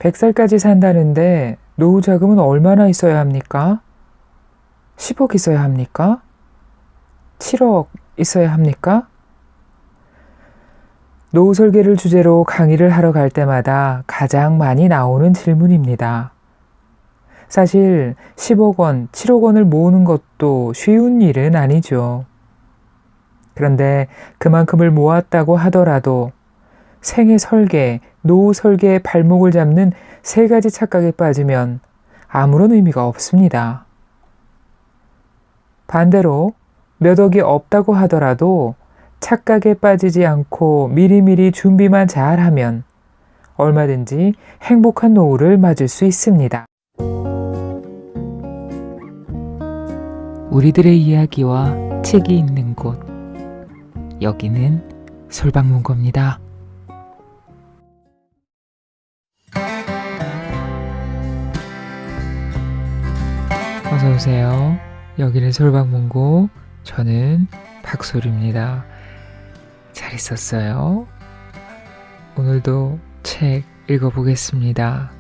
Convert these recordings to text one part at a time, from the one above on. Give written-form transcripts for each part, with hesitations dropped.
100살까지 산다는데 노후 자금은 얼마나 있어야 합니까? 10억 있어야 합니까? 7억 있어야 합니까? 노후 설계를 주제로 강의를 하러 갈 때마다 가장 많이 나오는 질문입니다. 사실 10억 원, 7억 원을 모으는 것도 쉬운 일은 아니죠. 그런데 그만큼을 모았다고 하더라도 생애 설계, 노후 설계의 발목을 잡는 세 가지 착각에 빠지면 아무런 의미가 없습니다. 반대로 몇 억이 없다고 하더라도 착각에 빠지지 않고 미리미리 준비만 잘하면 얼마든지 행복한 노후를 맞을 수 있습니다. 우리들의 이야기와 책이 있는 곳, 여기는 솔방문고입니다. 어서오세요. 여기는 솔방문고, 저는 박솔입니다. 잘 있었어요? 오늘도 책 읽어보겠습니다.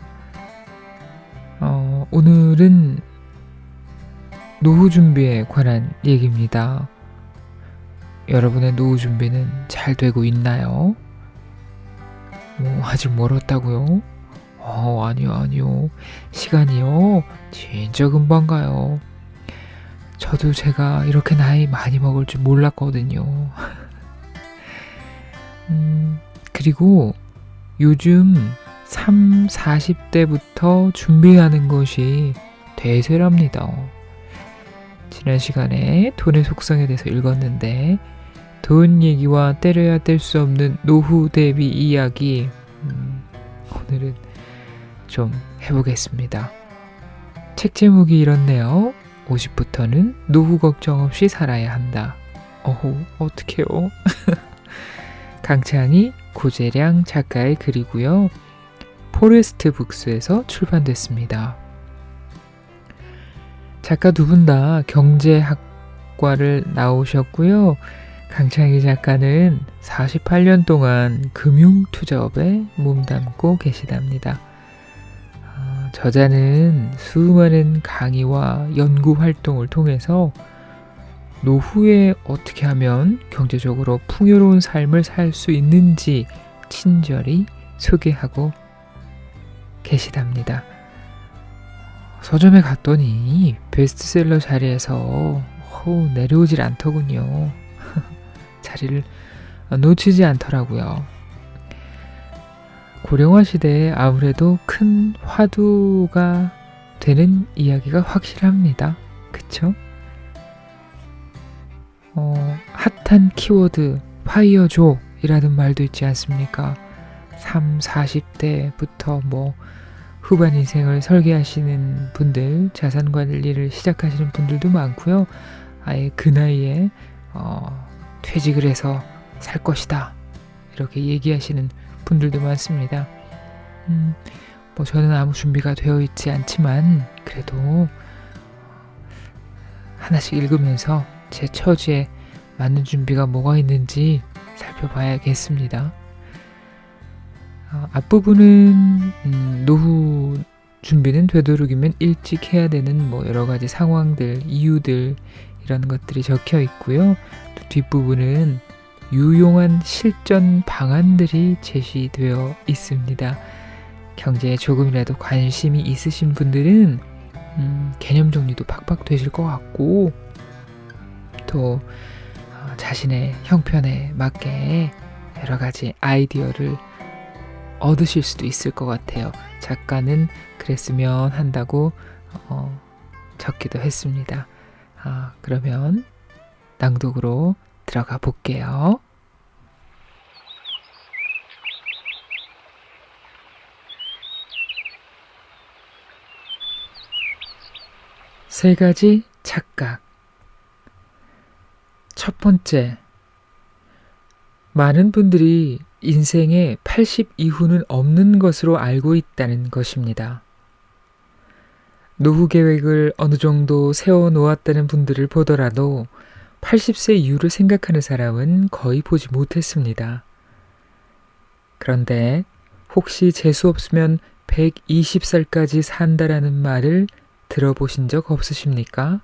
오늘은 노후 준비에 관한 얘기입니다. 여러분의 노후 준비는 잘 되고 있나요? 아직 멀었다고요? 아니요. 시간이요. 진짜 금방 가요. 저도 제가 이렇게 나이 많이 먹을 줄 몰랐거든요. 그리고 요즘 40대부터 준비하는 것이 대세랍니다. 지난 시간에 돈의 속성에 대해서 읽었는데 돈 얘기와 때려야 뗄 수 없는 노후 대비 이야기 오늘은 좀 해보겠습니다. 책 제목이 이렇네요. 50부터는 노후 걱정 없이 살아야 한다. 어떡해요? 강창희, 고재량 작가의 글이고요. 포레스트 북스에서 출판됐습니다. 작가 두 분 다 경제학과를 나오셨고요. 강창희 작가는 48년 동안 금융투자업에 몸담고 계시답니다. 저자는 수많은 강의와 연구 활동을 통해서 노후에 어떻게 하면 경제적으로 풍요로운 삶을 살 수 있는지 친절히 소개하고 계시답니다. 서점에 갔더니 베스트셀러 자리에서 내려오질 않더군요. 자리를 놓치지 않더라고요. 고령화 시대에 아무래도 큰 화두가 되는 이야기가 확실합니다. 그쵸? 핫한 키워드 파이어족이라는 말도 있지 않습니까? 40대부터 후반 인생을 설계하시는 분들, 자산 관리를 시작하시는 분들도 많고요. 아예 그 나이에 퇴직을 해서 살 것이다 이렇게 얘기하시는 분들도 많습니다. 저는 아무 준비가 되어 있지 않지만 그래도 하나씩 읽으면서 제 처지에 맞는 준비가 뭐가 있는지 살펴봐야겠습니다. 앞부분은 노후 준비는 되도록이면 일찍 해야 되는 여러 가지 상황들, 이유들 이런 것들이 적혀 있고요. 또 뒷부분은 유용한 실전 방안들이 제시되어 있습니다. 경제에 조금이라도 관심이 있으신 분들은 개념 정리도 팍팍 되실 것 같고 또 자신의 형편에 맞게 여러 가지 아이디어를 얻으실 수도 있을 것 같아요. 작가는 그랬으면 한다고 적기도 했습니다. 그러면 낭독으로 들어가 볼게요. 세 가지 착각. 첫 번째, 많은 분들이 인생에 80 이후는 없는 것으로 알고 있다는 것입니다. 노후 계획을 어느 정도 세워 놓았다는 분들을 보더라도 80세 이후를 생각하는 사람은 거의 보지 못했습니다. 그런데 혹시 재수 없으면 120살까지 산다라는 말을 들어보신 적 없으십니까?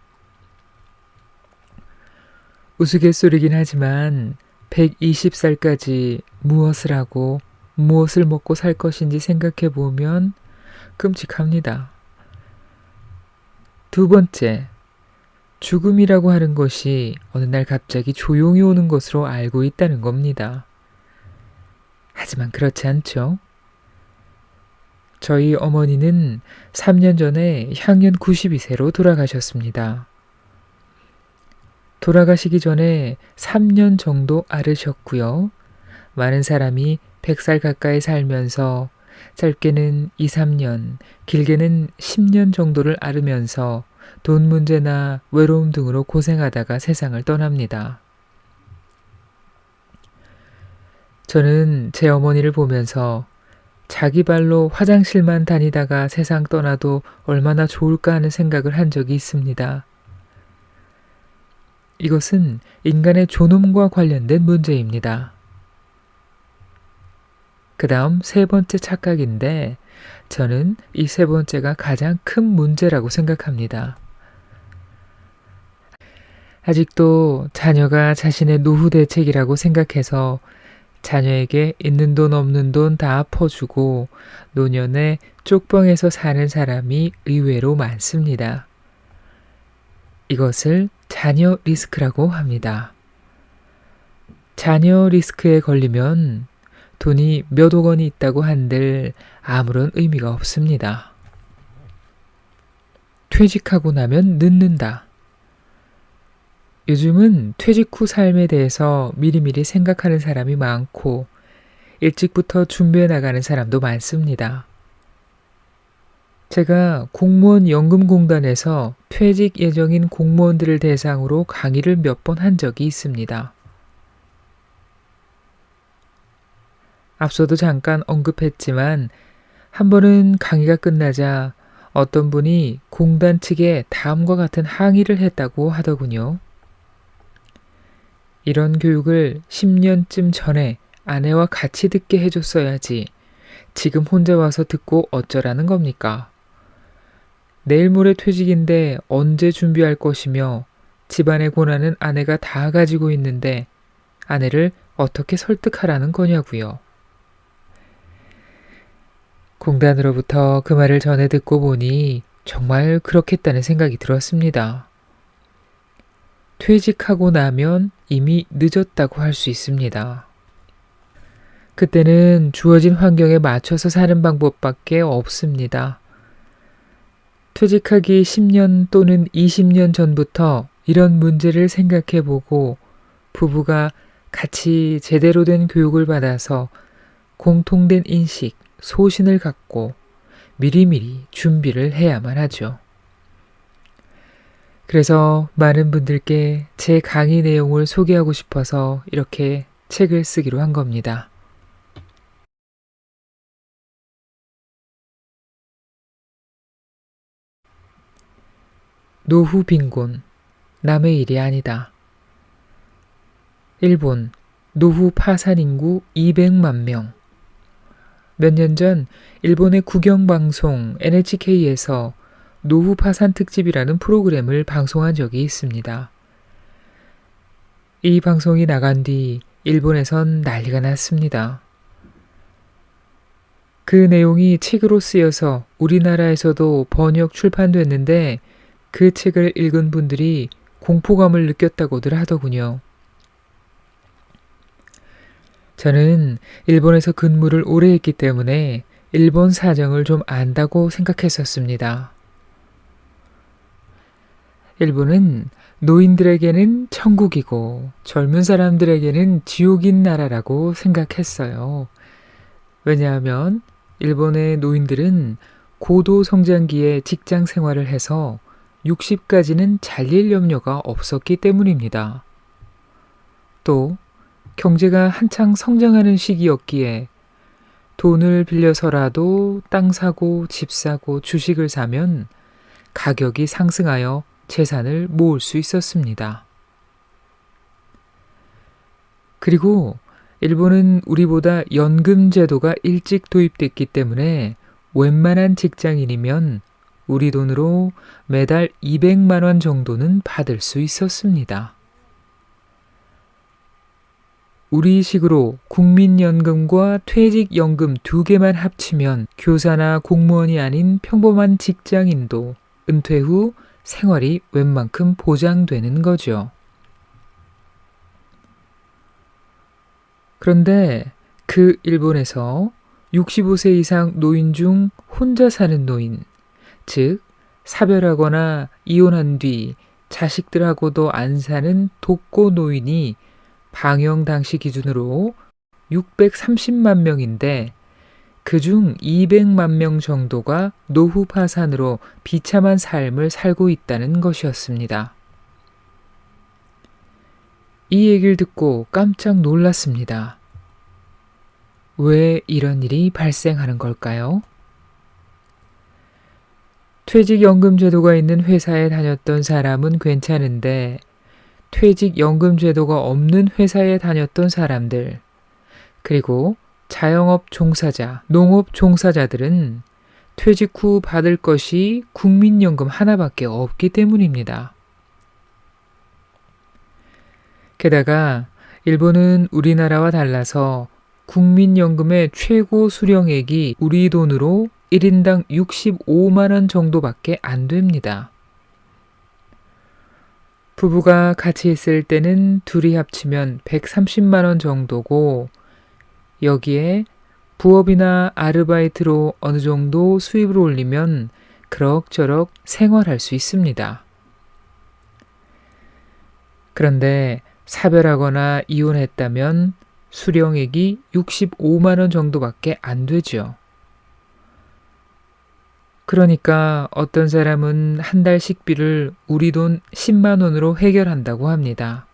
우스갯소리긴 하지만 120살까지 무엇을 하고 무엇을 먹고 살 것인지 생각해 보면 끔찍합니다. 두 번째, 죽음이라고 하는 것이 어느 날 갑자기 조용히 오는 것으로 알고 있다는 겁니다. 하지만 그렇지 않죠? 저희 어머니는 3년 전에 향년 92세로 돌아가셨습니다. 돌아가시기 전에 3년 정도 앓으셨고요. 많은 사람이 100살 가까이 살면서 짧게는 2, 3년, 길게는 10년 정도를 앓으면서 돈 문제나 외로움 등으로 고생하다가 세상을 떠납니다. 저는 제 어머니를 보면서 자기 발로 화장실만 다니다가 세상 떠나도 얼마나 좋을까 하는 생각을 한 적이 있습니다. 이것은 인간의 존엄과 관련된 문제입니다. 그 다음 세 번째 착각인데 저는 이 세 번째가 가장 큰 문제라고 생각합니다. 아직도 자녀가 자신의 노후 대책이라고 생각해서 자녀에게 있는 돈 없는 돈 다 퍼주고 노년에 쪽방에서 사는 사람이 의외로 많습니다. 이것을 자녀 리스크라고 합니다. 자녀 리스크에 걸리면 돈이 몇억 원이 있다고 한들 아무런 의미가 없습니다. 퇴직하고 나면 늦는다. 요즘은 퇴직 후 삶에 대해서 미리미리 생각하는 사람이 많고 일찍부터 준비해 나가는 사람도 많습니다. 제가 공무원 연금공단에서 퇴직 예정인 공무원들을 대상으로 강의를 몇 번 한 적이 있습니다. 앞서도 잠깐 언급했지만 한 번은 강의가 끝나자 어떤 분이 공단 측에 다음과 같은 항의를 했다고 하더군요. 이런 교육을 10년쯤 전에 아내와 같이 듣게 해줬어야지 지금 혼자 와서 듣고 어쩌라는 겁니까? 내일 모레 퇴직인데 언제 준비할 것이며 집안의 고난은 아내가 다 가지고 있는데 아내를 어떻게 설득하라는 거냐고요. 공단으로부터 그 말을 전해 듣고 보니 정말 그렇겠다는 생각이 들었습니다. 퇴직하고 나면 이미 늦었다고 할 수 있습니다. 그때는 주어진 환경에 맞춰서 사는 방법밖에 없습니다. 퇴직하기 10년 또는 20년 전부터 이런 문제를 생각해 보고 부부가 같이 제대로 된 교육을 받아서 공통된 인식, 소신을 갖고 미리미리 준비를 해야만 하죠. 그래서 많은 분들께 제 강의 내용을 소개하고 싶어서 이렇게 책을 쓰기로 한 겁니다. 노후 빈곤, 남의 일이 아니다. 일본, 노후 파산 인구 200만 명. 몇 년 전 일본의 국영방송 NHK에서 노후 파산 특집이라는 프로그램을 방송한 적이 있습니다. 이 방송이 나간 뒤 일본에선 난리가 났습니다. 그 내용이 책으로 쓰여서 우리나라에서도 번역 출판됐는데 그 책을 읽은 분들이 공포감을 느꼈다고들 하더군요. 저는 일본에서 근무를 오래 했기 때문에 일본 사정을 좀 안다고 생각했었습니다. 일본은 노인들에게는 천국이고 젊은 사람들에게는 지옥인 나라라고 생각했어요. 왜냐하면 일본의 노인들은 고도 성장기에 직장 생활을 해서 60까지는 잘릴 염려가 없었기 때문입니다. 또 경제가 한창 성장하는 시기였기에 돈을 빌려서라도 땅 사고 집 사고 주식을 사면 가격이 상승하여 재산을 모을 수 있었습니다. 그리고 일본은 우리보다 연금 제도가 일찍 도입됐기 때문에 웬만한 직장인이면 우리 돈으로 매달 200만 원 정도는 받을 수 있었습니다. 우리식으로 국민연금과 퇴직연금 두 개만 합치면 교사나 공무원이 아닌 평범한 직장인도 은퇴 후 생활이 웬만큼 보장되는 거죠. 그런데 그 일본에서 65세 이상 노인 중 혼자 사는 노인, 즉 사별하거나 이혼한 뒤 자식들하고도 안 사는 독거 노인이 방영 당시 기준으로 630만 명인데 그중 200만 명 정도가 노후 파산으로 비참한 삶을 살고 있다는 것이었습니다. 이 얘기를 듣고 깜짝 놀랐습니다. 왜 이런 일이 발생하는 걸까요? 퇴직연금 제도가 있는 회사에 다녔던 사람은 괜찮은데 퇴직연금 제도가 없는 회사에 다녔던 사람들, 그리고 자영업 종사자, 농업 종사자들은 퇴직 후 받을 것이 국민연금 하나밖에 없기 때문입니다. 게다가 일본은 우리나라와 달라서 국민연금의 최고 수령액이 우리 돈으로 1인당 65만 원 정도밖에 안 됩니다. 부부가 같이 있을 때는 둘이 합치면 130만 원 정도고 여기에 부업이나 아르바이트로 어느 정도 수입을 올리면 그럭저럭 생활할 수 있습니다. 그런데 사별하거나 이혼했다면 수령액이 65만 원 정도밖에 안 되죠. 그러니까 어떤 사람은 한 달 식비를 우리 돈 10만 원으로 해결한다고 합니다.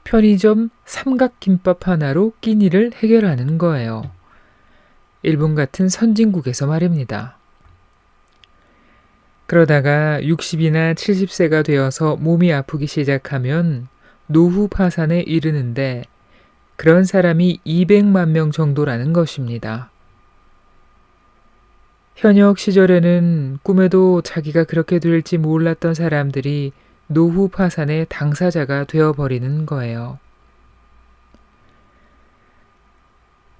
편의점 삼각김밥 하나로 끼니를 해결하는 거예요. 일본 같은 선진국에서 말입니다. 그러다가 60이나 70세가 되어서 몸이 아프기 시작하면 노후 파산에 이르는데 그런 사람이 200만 명 정도라는 것입니다. 현역 시절에는 꿈에도 자기가 그렇게 될지 몰랐던 사람들이 노후 파산의 당사자가 되어버리는 거예요.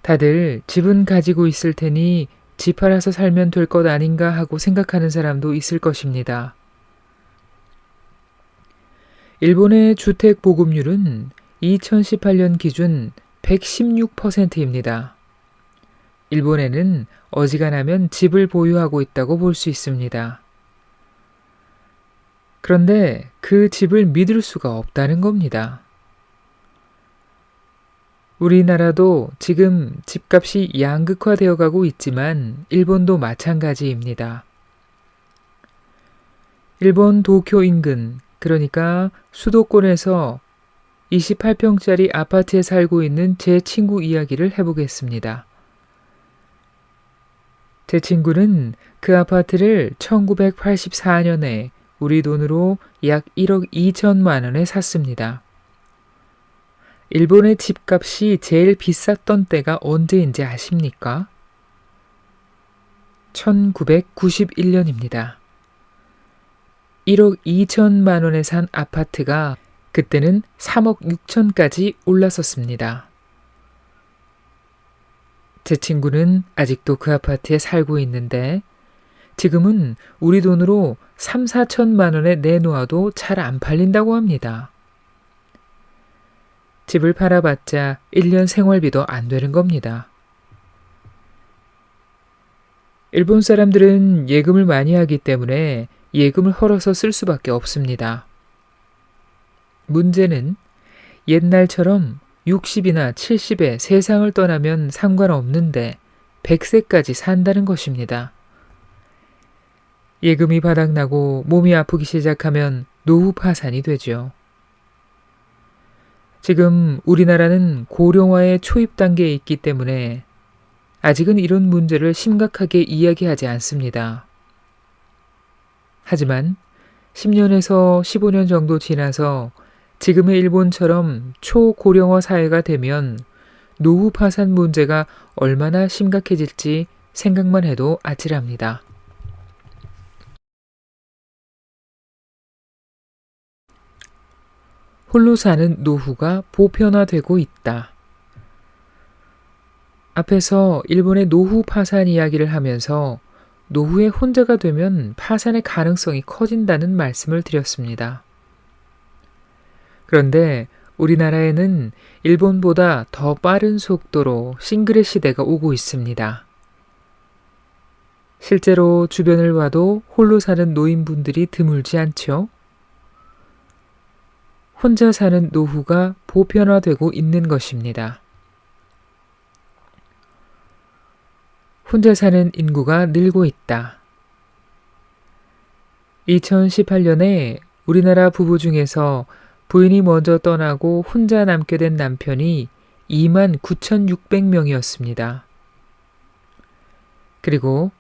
다들 집은 가지고 있을 테니 집 팔아서 살면 될 것 아닌가 하고 생각하는 사람도 있을 것입니다. 일본의 주택 보급률은 2018년 기준 116%입니다. 일본에는 어지간하면 집을 보유하고 있다고 볼 수 있습니다. 그런데 그 집을 믿을 수가 없다는 겁니다. 우리나라도 지금 집값이 양극화되어 가고 있지만 일본도 마찬가지입니다. 일본 도쿄 인근, 그러니까 수도권에서 28평짜리 아파트에 살고 있는 제 친구 이야기를 해보겠습니다. 제 친구는 그 아파트를 1984년에 우리 돈으로 약 1억 2천만 원에 샀습니다. 일본의 집값이 제일 비쌌던 때가 언제인지 아십니까? 1991년입니다. 1억 2천만 원에 산 아파트가 그때는 3억 6천까지 올랐었습니다. 제 친구는 아직도 그 아파트에 살고 있는데 지금은 우리 돈으로 3, 4천만 원에 내놓아도 잘 안 팔린다고 합니다. 집을 팔아봤자 1년 생활비도 안 되는 겁니다. 일본 사람들은 예금을 많이 하기 때문에 예금을 헐어서 쓸 수밖에 없습니다. 문제는 옛날처럼 60이나 70에 세상을 떠나면 상관없는데 100세까지 산다는 것입니다. 예금이 바닥나고 몸이 아프기 시작하면 노후 파산이 되죠. 지금 우리나라는 고령화의 초입 단계에 있기 때문에 아직은 이런 문제를 심각하게 이야기하지 않습니다. 하지만 10년에서 15년 정도 지나서 지금의 일본처럼 초고령화 사회가 되면 노후 파산 문제가 얼마나 심각해질지 생각만 해도 아찔합니다. 홀로 사는 노후가 보편화되고 있다. 앞에서 일본의 노후 파산 이야기를 하면서 노후에 혼자가 되면 파산의 가능성이 커진다는 말씀을 드렸습니다. 그런데 우리나라에는 일본보다 더 빠른 속도로 싱글의 시대가 오고 있습니다. 실제로 주변을 봐도 홀로 사는 노인분들이 드물지 않죠? 혼자 사는 노후가 보편화되고 있는 것입니다. 혼자 사는 인구가 늘고 있다. 2018년에 우리나라 부부 중에서 부인이 먼저 떠나고 혼자 남게 된 남편이 29,600명이었습니다. 그리고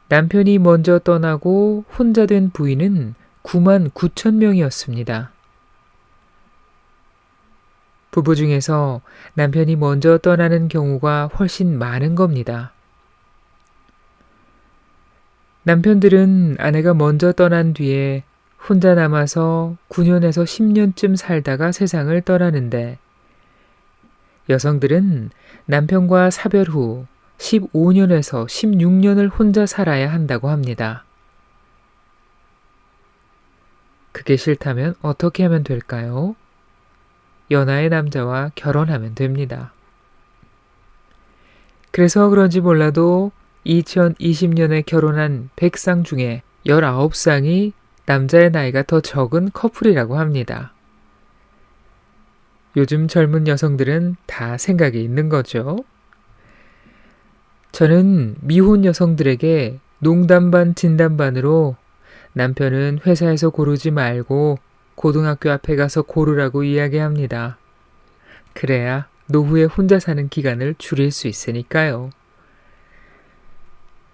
남편이 먼저 떠나고 혼자 된 부인은 99,000명이었습니다. 부부 중에서 남편이 먼저 떠나는 경우가 훨씬 많은 겁니다. 남편들은 아내가 먼저 떠난 뒤에 혼자 남아서 9년에서 10년쯤 살다가 세상을 떠나는데 여성들은 남편과 사별 후 15년에서 16년을 혼자 살아야 한다고 합니다. 그게 싫다면 어떻게 하면 될까요? 연하의 남자와 결혼하면 됩니다. 그래서 그런지 몰라도 2020년에 결혼한 100쌍 중에 19쌍이 남자의 나이가 더 적은 커플이라고 합니다. 요즘 젊은 여성들은 다 생각이 있는 거죠. 저는 미혼 여성들에게 농담 반 진담 반으로 남편은 회사에서 고르지 말고 고등학교 앞에 가서 고르라고 이야기합니다. 그래야 노후에 혼자 사는 기간을 줄일 수 있으니까요.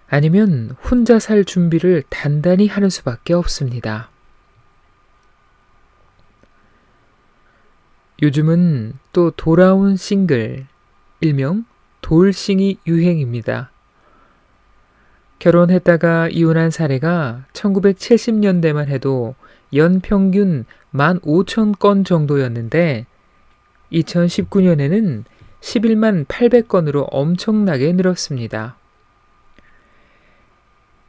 아니면 혼자 살 준비를 단단히 하는 수밖에 없습니다. 요즘은 또 돌아온 싱글, 일명 돌싱이 유행입니다. 결혼했다가 이혼한 사례가 1970년대만 해도 연평균 15,000건 정도였는데 2019년에는 11만 800건으로 엄청나게 늘었습니다.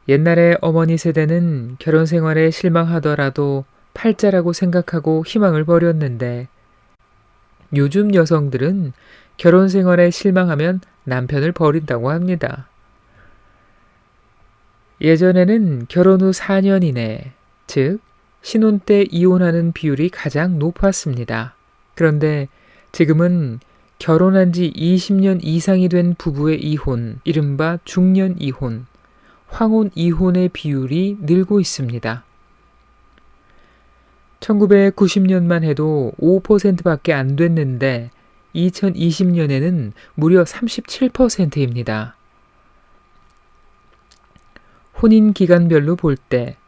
옛날에 어머니 세대는 결혼 생활에 실망하더라도 팔자라고 생각하고 희망을 버렸는데 요즘 여성들은 결혼 생활에 실망하면 남편을 버린다고 합니다. 예전에는 결혼 후 4년 이내, 즉 신혼 때 이혼하는 비율이 가장 높았습니다. 그런데 지금은 결혼한 지 20년 이상이 된 부부의 이혼, 이른바 중년 이혼, 황혼 이혼의 비율이 늘고 있습니다. 1990년만 해도 5%밖에 안 됐는데 2020년에는 무려 37%입니다. 혼인 기간별로 볼 때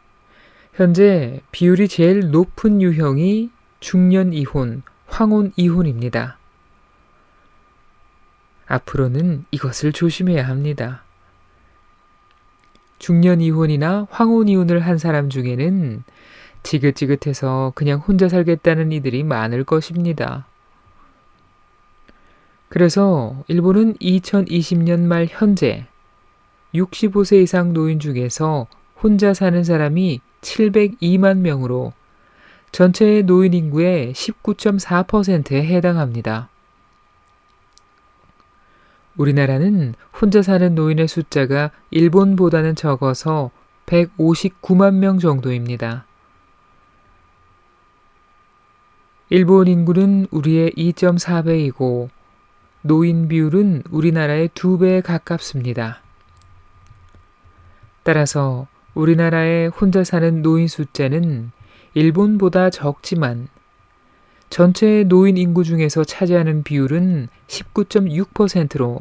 현재 비율이 제일 높은 유형이 중년 이혼, 황혼 이혼입니다. 앞으로는 이것을 조심해야 합니다. 중년 이혼이나 황혼 이혼을 한 사람 중에는 지긋지긋해서 그냥 혼자 살겠다는 이들이 많을 것입니다. 그래서 일본은 2020년 말 현재 65세 이상 노인 중에서 혼자 사는 사람이 702만 명으로 전체 노인 인구의 19.4%에 해당합니다. 우리나라는 혼자 사는 노인의 숫자가 일본보다는 적어서 159만 명 정도입니다. 일본 인구는 우리의 2.4배이고 노인 비율은 우리나라의 2배에 가깝습니다. 따라서 우리나라의 혼자 사는 노인 숫자는 일본보다 적지만 전체 노인 인구 중에서 차지하는 비율은 19.6%로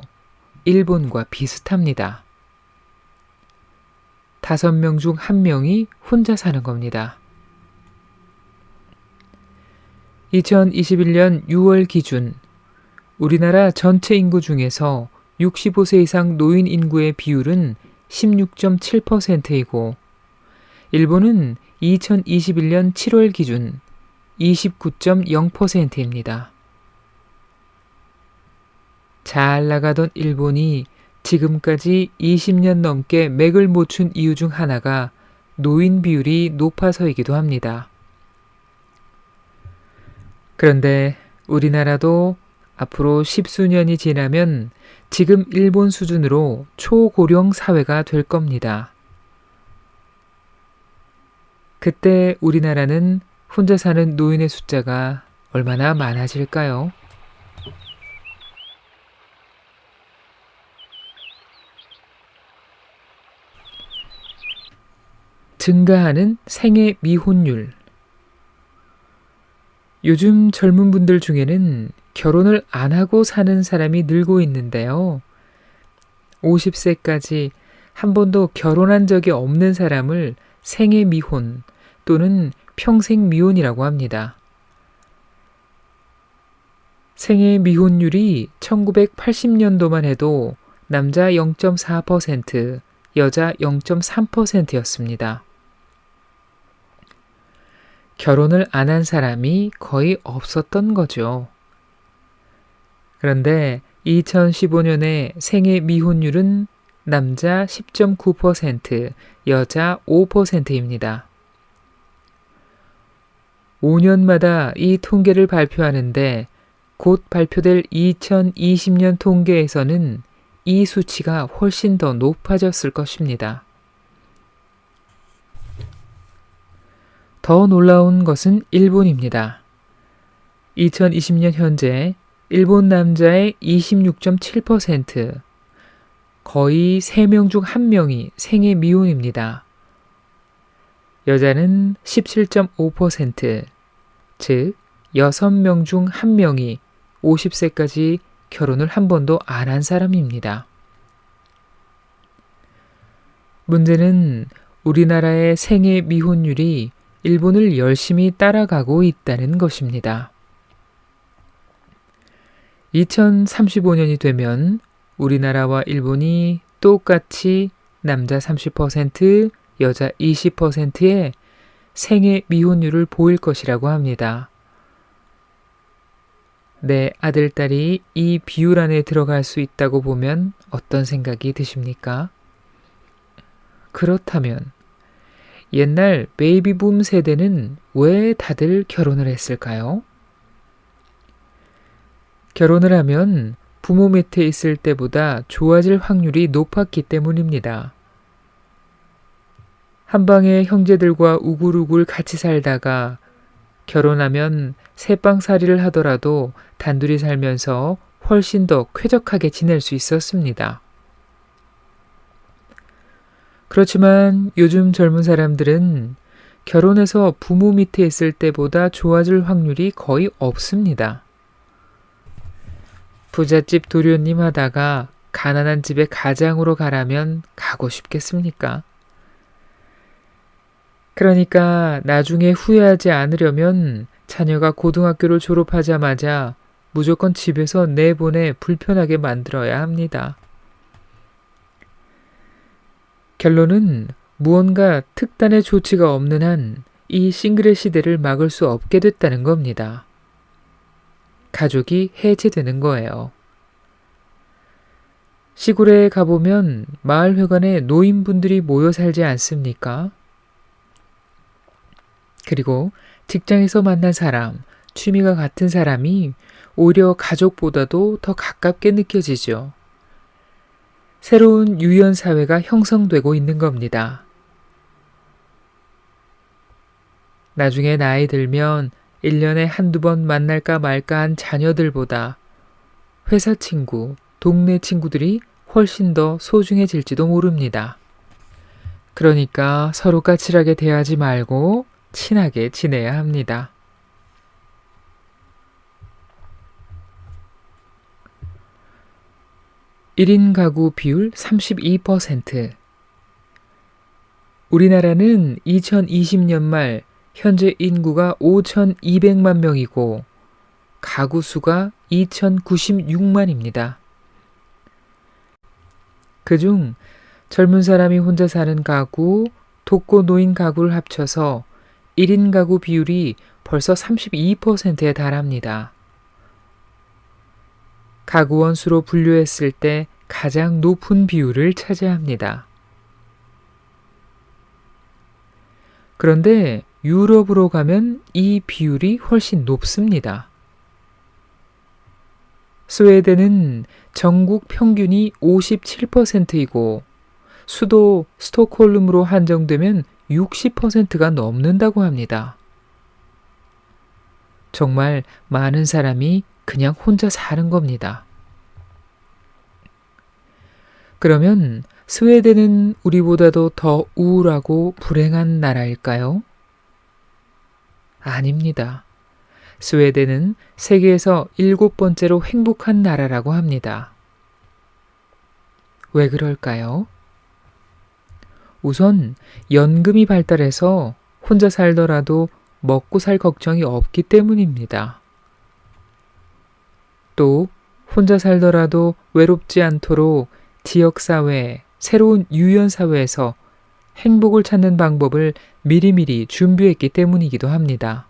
일본과 비슷합니다. 5명 중 1명이 혼자 사는 겁니다. 2021년 6월 기준 우리나라 전체 인구 중에서 65세 이상 노인 인구의 비율은 16.7%이고 일본은 2021년 7월 기준 29.0%입니다. 잘 나가던 일본이 지금까지 20년 넘게 맥을 못 춘 이유 중 하나가 노인 비율이 높아서이기도 합니다. 그런데 우리나라도 앞으로 10수년이 지나면 지금 일본 수준으로 초고령 사회가 될 겁니다. 그때 우리나라는 혼자 사는 노인의 숫자가 얼마나 많아질까요? 증가하는 생애 미혼율. 요즘 젊은 분들 중에는 결혼을 안 하고 사는 사람이 늘고 있는데요. 50세까지 한 번도 결혼한 적이 없는 사람을 생애 미혼 또는 평생 미혼이라고 합니다. 생애 미혼율이 1980년도만 해도 남자 0.4%, 여자 0.3%였습니다. 결혼을 안 한 사람이 거의 없었던 거죠. 그런데 2015년에 생애 미혼율은 남자 10.9%, 여자 5%입니다. 5년마다 이 통계를 발표하는데 곧 발표될 2020년 통계에서는 이 수치가 훨씬 더 높아졌을 것입니다. 더 놀라운 것은 일본입니다. 2020년 현재 일본 남자의 26.7%, 거의 3명 중 1명이 생애 미혼입니다. 여자는 17.5%, 즉 6명 중 1명이 50세까지 결혼을 한 번도 안 한 사람입니다. 문제는 우리나라의 생애 미혼율이 일본을 열심히 따라가고 있다는 것입니다. 2035년이 되면 우리나라와 일본이 똑같이 남자 30%, 여자 20%의 생애 미혼율을 보일 것이라고 합니다. 내 아들, 딸이 이 비율 안에 들어갈 수 있다고 보면 어떤 생각이 드십니까? 그렇다면 옛날 베이비붐 세대는 왜 다들 결혼을 했을까요? 결혼을 하면 부모 밑에 있을 때보다 좋아질 확률이 높았기 때문입니다. 한방의 형제들과 우글우글 같이 살다가 결혼하면 새빵살이를 하더라도 단둘이 살면서 훨씬 더 쾌적하게 지낼 수 있었습니다. 그렇지만 요즘 젊은 사람들은 결혼해서 부모 밑에 있을 때보다 좋아질 확률이 거의 없습니다. 부잣집 도련님 하다가 가난한 집의 가장으로 가라면 가고 싶겠습니까? 그러니까 나중에 후회하지 않으려면 자녀가 고등학교를 졸업하자마자 무조건 집에서 내보내 불편하게 만들어야 합니다. 결론은 무언가 특단의 조치가 없는 한 이 싱글의 시대를 막을 수 없게 됐다는 겁니다. 가족이 해체되는 거예요. 시골에 가보면 마을회관에 노인분들이 모여 살지 않습니까? 그리고 직장에서 만난 사람, 취미가 같은 사람이 오히려 가족보다도 더 가깝게 느껴지죠. 새로운 유연 사회가 형성되고 있는 겁니다. 나중에 나이 들면 1년에 한두 번 만날까 말까 한 자녀들보다 회사 친구, 동네 친구들이 훨씬 더 소중해질지도 모릅니다. 그러니까 서로 까칠하게 대하지 말고 친하게 지내야 합니다. (1인) 가구 비율 32%. 우리나라는 2020년 말 현재 인구가 5,200만 명이고 가구 수가 2,096만입니다. 그중 젊은 사람이 혼자 사는 가구, 독거 노인 가구를 합쳐서 1인 가구 비율이 벌써 32%에 달합니다. 가구원 수로 분류했을 때 가장 높은 비율을 차지합니다. 그런데 유럽으로 가면 이 비율이 훨씬 높습니다. 스웨덴은 전국 평균이 57%이고 수도 스톡홀름으로 한정되면 60%가 넘는다고 합니다. 정말 많은 사람이 그냥 혼자 사는 겁니다. 그러면 스웨덴은 우리보다도 더 우울하고 불행한 나라일까요? 아닙니다. 스웨덴은 세계에서 7번째로 행복한 나라라고 합니다. 왜 그럴까요? 우선 연금이 발달해서 혼자 살더라도 먹고 살 걱정이 없기 때문입니다. 또 혼자 살더라도 외롭지 않도록 지역사회, 새로운 유연사회에서 행복을 찾는 방법을 미리미리 준비했기 때문이기도 합니다.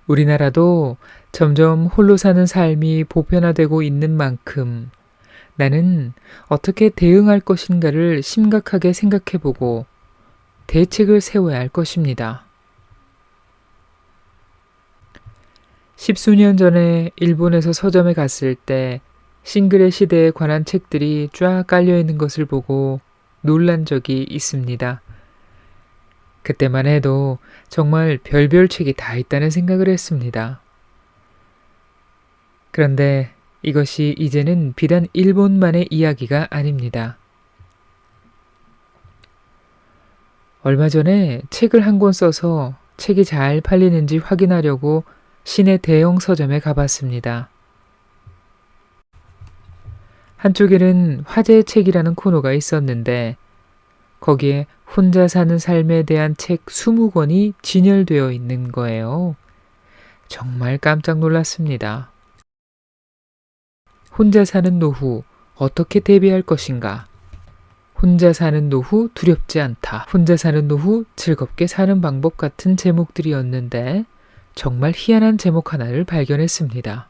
우리나라도 점점 홀로 사는 삶이 보편화되고 있는 만큼 나는 어떻게 대응할 것인가를 심각하게 생각해보고 대책을 세워야 할 것입니다. 십수년 전에 일본에서 서점에 갔을 때 싱글의 시대에 관한 책들이 쫙 깔려있는 것을 보고 놀란 적이 있습니다. 그때만 해도 정말 별별 책이 다 있다는 생각을 했습니다. 그런데 이것이 이제는 비단 일본만의 이야기가 아닙니다. 얼마 전에 책을 한 권 써서 책이 잘 팔리는지 확인하려고 시내 대형 서점에 가봤습니다. 한쪽에는 화제의 책이라는 코너가 있었는데 거기에 혼자 사는 삶에 대한 책 20권이 진열되어 있는 거예요. 정말 깜짝 놀랐습니다. 혼자 사는 노후, 어떻게 대비할 것인가? 혼자 사는 노후 두렵지 않다. 혼자 사는 노후 즐겁게 사는 방법 같은 제목들이었는데 정말 희한한 제목 하나를 발견했습니다.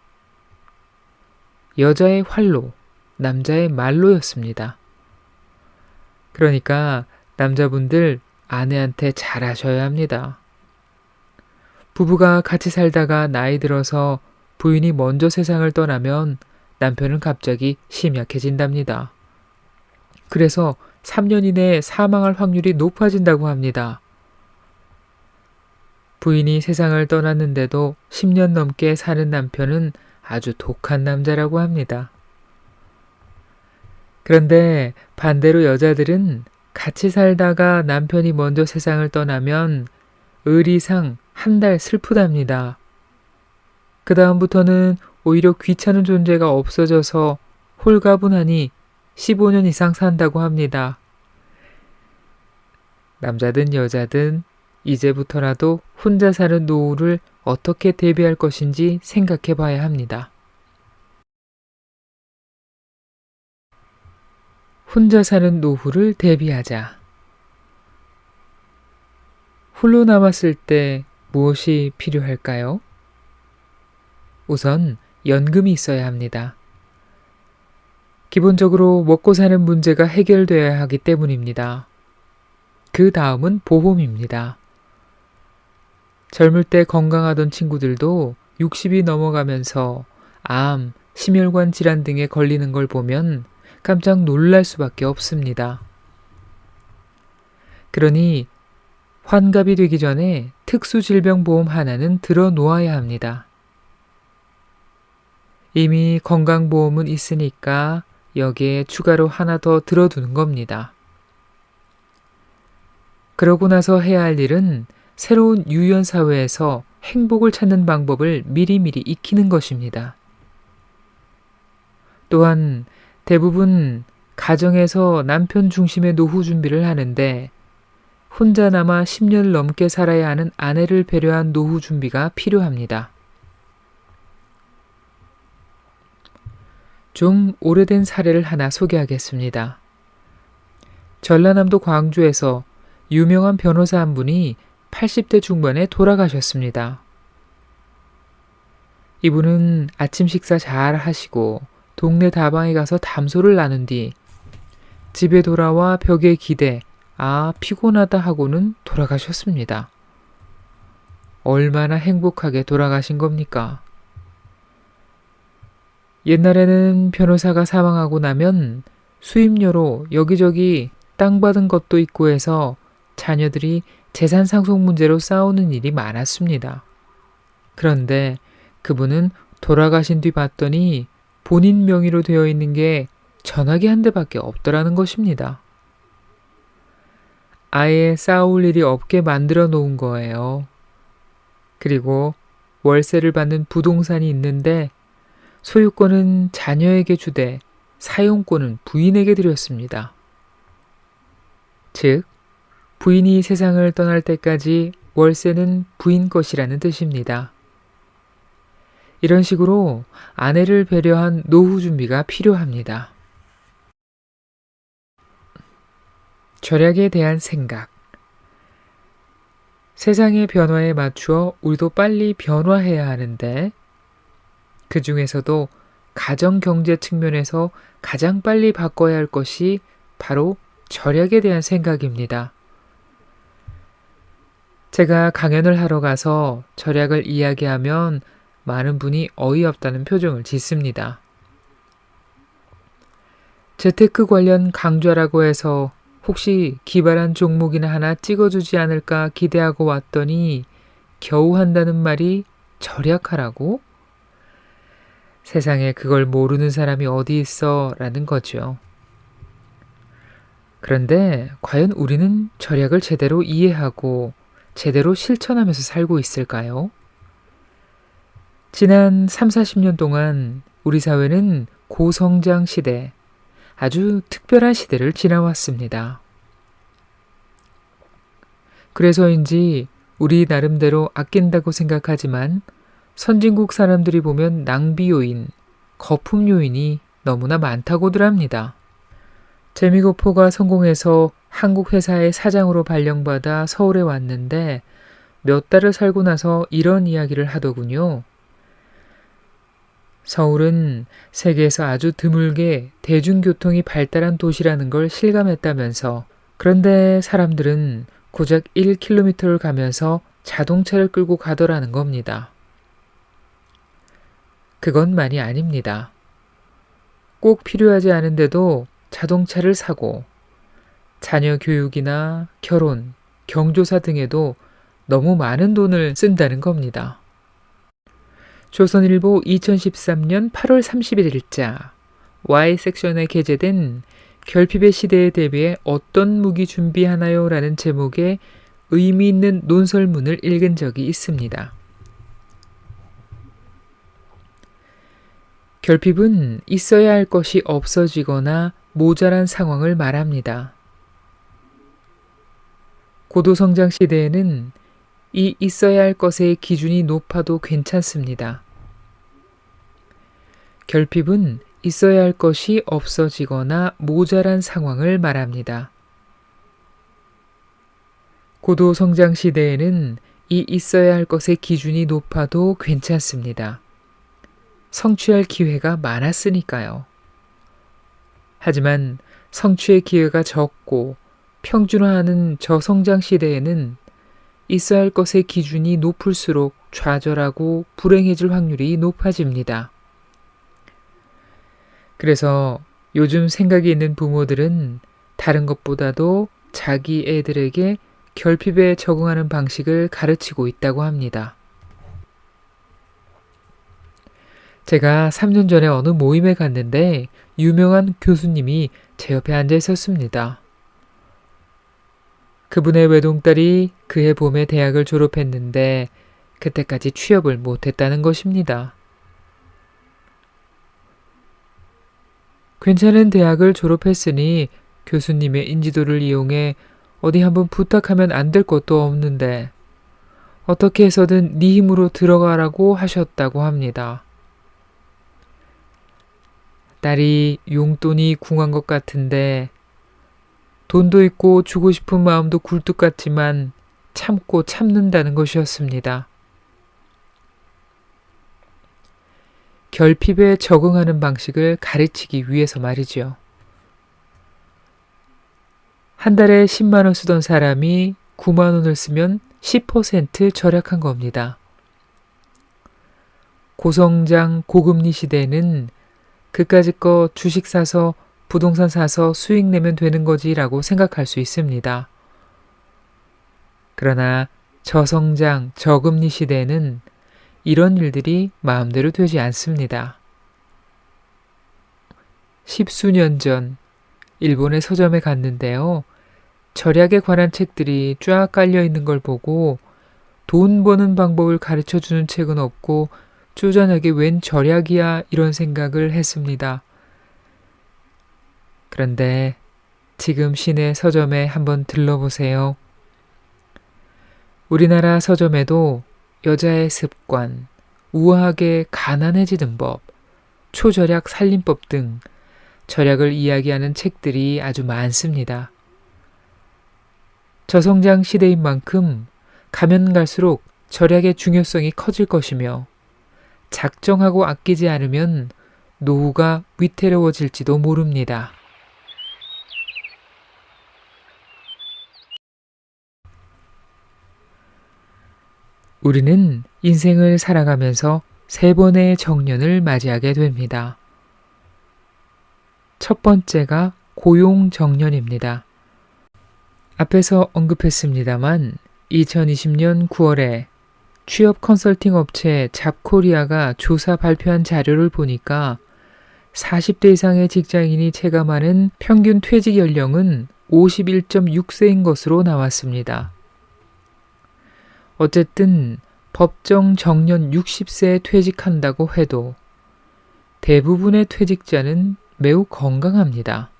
여자의 활로, 남자의 말로였습니다. 그러니까 남자분들 아내한테 잘하셔야 합니다. 부부가 같이 살다가 나이 들어서 부인이 먼저 세상을 떠나면 남편은 갑자기 심약해진답니다. 그래서 3년 이내에 사망할 확률이 높아진다고 합니다. 부인이 세상을 떠났는데도 10년 넘게 사는 남편은 아주 독한 남자라고 합니다. 그런데 반대로 여자들은 같이 살다가 남편이 먼저 세상을 떠나면 의리상 한 달 슬프답니다. 그 다음부터는 오히려 귀찮은 존재가 없어져서 홀가분하니 15년 이상 산다고 합니다. 남자든 여자든 이제부터라도 혼자 사는 노후를 어떻게 대비할 것인지 생각해 봐야 합니다. 혼자 사는 노후를 대비하자. 홀로 남았을 때 무엇이 필요할까요? 우선 연금이 있어야 합니다. 기본적으로 먹고 사는 문제가 해결되어야 하기 때문입니다. 그 다음은 보험입니다. 젊을 때 건강하던 친구들도 60이 넘어가면서 암, 심혈관 질환 등에 걸리는 걸 보면 깜짝 놀랄 수밖에 없습니다. 그러니 환갑이 되기 전에 특수질병보험 하나는 들어 놓아야 합니다. 이미 건강보험은 있으니까 여기에 추가로 하나 더 들어두는 겁니다. 그러고 나서 해야 할 일은 새로운 유연사회에서 행복을 찾는 방법을 미리미리 익히는 것입니다. 또한 대부분 가정에서 남편 중심의 노후 준비를 하는데 혼자 남아 10년을 넘게 살아야 하는 아내를 배려한 노후 준비가 필요합니다. 좀 오래된 사례를 하나 소개하겠습니다. 전라남도 광주에서 유명한 변호사 한 분이 80대 중반에 돌아가셨습니다. 이분은 아침 식사 잘 하시고 동네 다방에 가서 담소를 나눈 뒤 집에 돌아와 벽에 기대 피곤하다 하고는 돌아가셨습니다. 얼마나 행복하게 돌아가신 겁니까? 옛날에는 변호사가 사망하고 나면 수임료로 여기저기 땅 받은 것도 있고 해서 자녀들이 재산 상속 문제로 싸우는 일이 많았습니다. 그런데 그분은 돌아가신 뒤 봤더니 본인 명의로 되어 있는 게 전화기 한 대밖에 없더라는 것입니다. 아예 싸울 일이 없게 만들어 놓은 거예요. 그리고 월세를 받는 부동산이 있는데 소유권은 자녀에게 주되 사용권은 부인에게 드렸습니다. 즉, 부인이 세상을 떠날 때까지 월세는 부인 것이라는 뜻입니다. 이런 식으로 아내를 배려한 노후 준비가 필요합니다. 절약에 대한 생각. 세상의 변화에 맞추어 우리도 빨리 변화해야 하는데 그 중에서도 가정 경제 측면에서 가장 빨리 바꿔야 할 것이 바로 절약에 대한 생각입니다. 제가 강연을 하러 가서 절약을 이야기하면 많은 분이 어이없다는 표정을 짓습니다. 재테크 관련 강좌라고 해서 혹시 기발한 종목이나 하나 찍어주지 않을까 기대하고 왔더니 겨우 한다는 말이 절약하라고? 세상에 그걸 모르는 사람이 어디 있어 라는 거죠. 그런데 과연 우리는 절약을 제대로 이해하고 제대로 실천하면서 살고 있을까요? 지난 3, 40년 동안 우리 사회는 고성장 시대, 아주 특별한 시대를 지나왔습니다. 그래서인지 우리 나름대로 아낀다고 생각하지만 선진국 사람들이 보면 낭비 요인, 거품 요인이 너무나 많다고들 합니다. 재미고포가 성공해서 한국 회사의 사장으로 발령받아 서울에 왔는데 몇 달을 살고 나서 이런 이야기를 하더군요. 서울은 세계에서 아주 드물게 대중교통이 발달한 도시라는 걸 실감했다면서 그런데 사람들은 고작 1km를 가면서 자동차를 끌고 가더라는 겁니다. 그것만이 아닙니다. 꼭 필요하지 않은데도 자동차를 사고 자녀 교육이나 결혼, 경조사 등에도 너무 많은 돈을 쓴다는 겁니다. 조선일보 2013년 8월 31일자 Y섹션에 게재된 결핍의 시대에 대비해 어떤 무기 준비하나요? 라는 제목의 의미 있는 논설문을 읽은 적이 있습니다. 결핍은 있어야 할 것이 없어지거나 모자란 상황을 말합니다. 고도성장 시대에는 이 있어야 할 것의 기준이 높아도 괜찮습니다. 결핍은 있어야 할 것이 없어지거나 모자란 상황을 말합니다. 고도성장 시대에는 이 있어야 할 것의 기준이 높아도 괜찮습니다. 성취할 기회가 많았으니까요. 하지만 성취의 기회가 적고 평준화하는 저성장 시대에는 있어야 할 것의 기준이 높을수록 좌절하고 불행해질 확률이 높아집니다. 그래서 요즘 생각이 있는 부모들은 다른 것보다도 자기 애들에게 결핍에 적응하는 방식을 가르치고 있다고 합니다. 제가 3년 전에 어느 모임에 갔는데 유명한 교수님이 제 옆에 앉아 있었습니다. 그분의 외동딸이 그해 봄에 대학을 졸업했는데 그때까지 취업을 못했다는 것입니다. 괜찮은 대학을 졸업했으니 교수님의 인지도를 이용해 어디 한번 부탁하면 안 될 것도 없는데 어떻게 해서든 네 힘으로 들어가라고 하셨다고 합니다. 딸이 용돈이 궁한 것 같은데 돈도 있고 주고 싶은 마음도 굴뚝 같지만 참고 참는다는 것이었습니다. 결핍에 적응하는 방식을 가르치기 위해서 말이죠. 한 달에 10만 원 쓰던 사람이 9만 원을 쓰면 10% 절약한 겁니다. 고성장 고금리 시대에는 그까짓 거 주식 사서 부동산 사서 수익 내면 되는 거지라고 생각할 수 있습니다. 그러나 저성장 저금리 시대에는 이런 일들이 마음대로 되지 않습니다. 십수년 전 일본의 서점에 갔는데요. 절약에 관한 책들이 쫙 깔려 있는 걸 보고 돈 버는 방법을 가르쳐 주는 책은 없고 쪼잔하게 웬 절약이야 이런 생각을 했습니다. 그런데 지금 시내 서점에 한번 들러보세요. 우리나라 서점에도 여자의 습관, 우아하게 가난해지는 법, 초절약 살림법 등 절약을 이야기하는 책들이 아주 많습니다. 저성장 시대인 만큼 가면 갈수록 절약의 중요성이 커질 것이며 작정하고 아끼지 않으면 노후가 위태로워질지도 모릅니다. 우리는 인생을 살아가면서 3번의 정년을 맞이하게 됩니다. 첫 번째가 고용정년입니다. 앞에서 언급했습니다만 2020년 9월에 취업 컨설팅 업체 잡코리아가 조사 발표한 자료를 보니까 40대 이상의 직장인이 체감하는 평균 퇴직 연령은 51.6세인 것으로 나왔습니다. 어쨌든 법정 정년 60세에 퇴직한다고 해도 대부분의 퇴직자는 매우 건강합니다.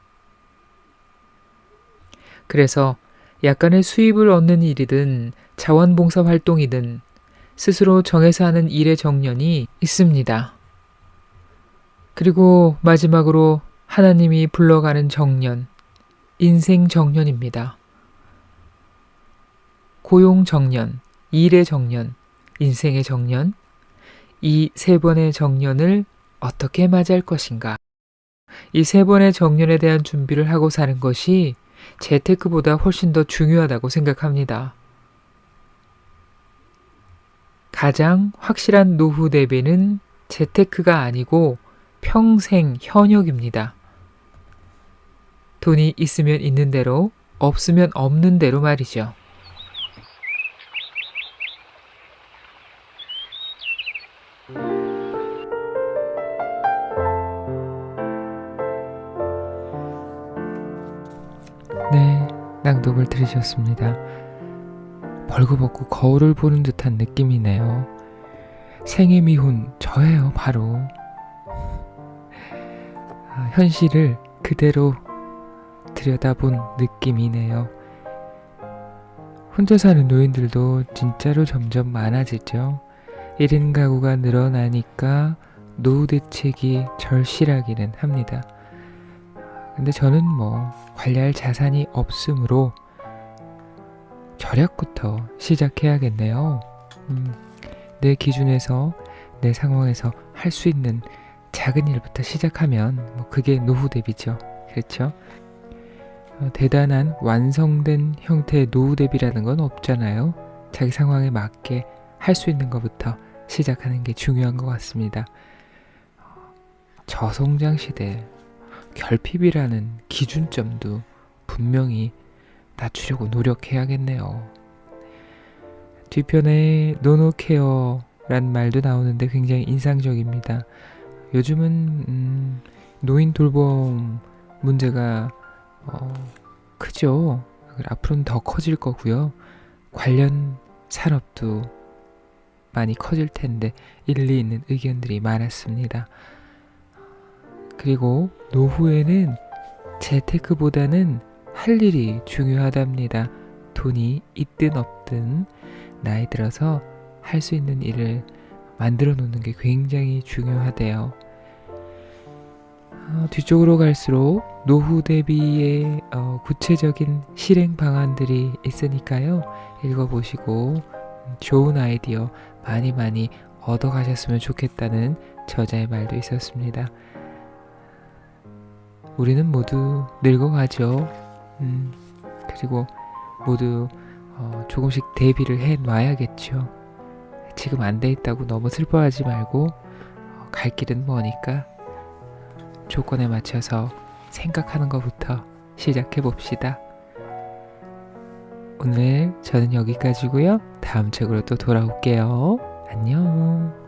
그래서 약간의 수입을 얻는 일이든 자원봉사 활동이든 스스로 정해서 하는 일의 정년이 있습니다. 그리고 마지막으로 하나님이 불러가는 정년, 인생 정년입니다. 고용 정년, 일의 정년, 인생의 정년, 이 3번의 정년을 어떻게 맞이할 것인가? 이 3번의 정년에 대한 준비를 하고 사는 것이 재테크보다 훨씬 더 중요하다고 생각합니다. 가장 확실한 노후 대비는 재테크가 아니고 평생 현역입니다. 돈이 있으면 있는 대로, 없으면 없는 대로 말이죠. 네, 낭독을 들으셨습니다. 벌거벗고 거울을 보는 듯한 느낌이네요. 생애 미혼 저예요, 바로. 현실을 그대로 들여다본 느낌이네요. 혼자 사는 노인들도 진짜로 점점 많아지죠. 1인 가구가 늘어나니까 노후 대책이 절실하기는 합니다. 근데 저는 관리할 자산이 없으므로 절약부터 시작해야겠네요. 내 기준에서, 내 상황에서 할 수 있는 작은 일부터 시작하면 그게 노후 대비죠. 그렇죠? 대단한 완성된 형태의 노후 대비라는 건 없잖아요. 자기 상황에 맞게 할 수 있는 것부터 시작하는 게 중요한 것 같습니다. 저성장 시대, 결핍이라는 기준점도 분명히 낮추려고 노력해야겠네요. 뒤편에 노노케어란 말도 나오는데 굉장히 인상적입니다. 요즘은 노인 돌봄 문제가 크죠. 앞으로는 더 커질 거고요. 관련 산업도 많이 커질 텐데 일리 있는 의견들이 많았습니다. 그리고 노후에는 재테크보다는 할 일이 중요하답니다. 돈이 있든 없든 나이 들어서 할 수 있는 일을 만들어 놓는 게 굉장히 중요하대요. 뒤쪽으로 갈수록 노후 대비의 구체적인 실행 방안들이 있으니까요. 읽어보시고 좋은 아이디어 많이 많이 얻어가셨으면 좋겠다는 저자의 말도 있었습니다. 우리는 모두 늙어가죠. 그리고 모두 조금씩 대비를 해놔야겠죠. 지금 안 돼 있다고 너무 슬퍼하지 말고 갈 길은 머니까 조건에 맞춰서 생각하는 것부터 시작해 봅시다. 오늘 저는 여기까지고요. 다음 책으로 또 돌아올게요. 안녕.